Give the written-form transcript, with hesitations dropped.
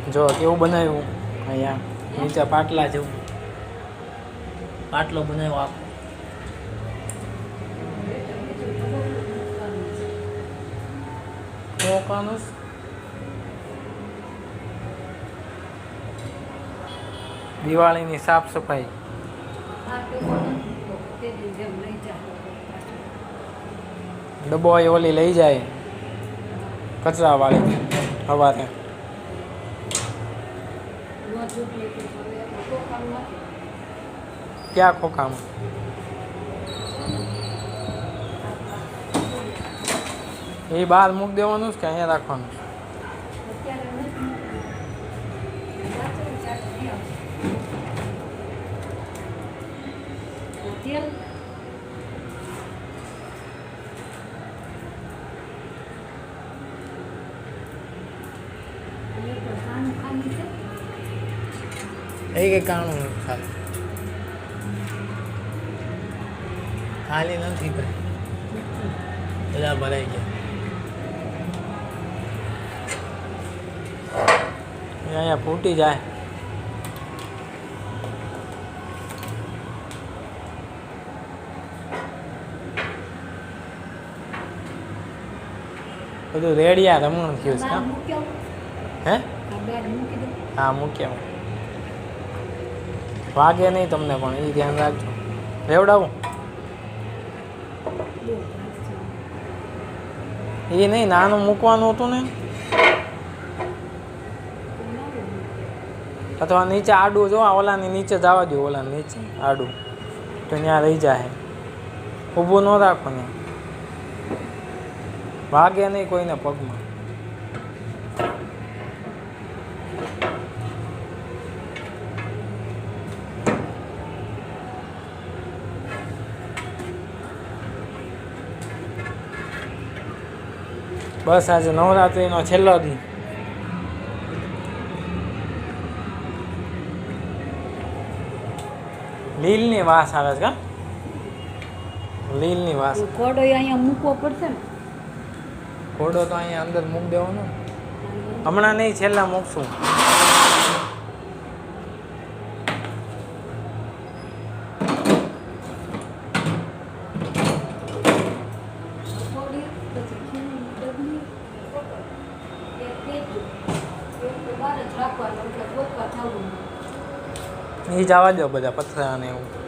જો કેવું બનાવ્યું અહીંયા નીચે પાટલા જેવું પાટલો બનાવ્યો આખો કોકાનુસ દિવાળીની સાફ સફાઈ ડબ્બો ઓલી લઈ જાય કચરાવાળી સવારે ક્યાં ખોખામાં એ બહાર મૂકી દેવાનું કે અહીંયા રાખવાનું એ કઈ કાણું ખાલી ખાલી નથી ભાઈ બધા ભરાઈ ગયા અહીંયા ફૂટી જાય બધું રેડિયા રમણ થયું છે હે હા મૂક્યા વાગે નહીં તમને પણ એ ધ્યાન રાખજો રેવડાવું એ નહીં નાનું મૂકવાનું હતું ને અથવા નીચે આડું જો ઓલાની નીચે જવા દો ઓલા નીચે આડું તો ત્યાં રહી જાય ઊભું ન રાખો ને વાગે નહીં કોઈને પગમાં બસ આજે નવરાત્રિનો છેલ્લો દી લીલની વાસ આવે છે કા લીલની વાસ ઘોડો અહીંયા મૂકવો પડશે ને ઘોડો તો અહીંયા અંદર મૂકી દેવાનો હમણાં નહીં છેલ્લા મૂકશું એ જવા દો બધા પથરા ને એવું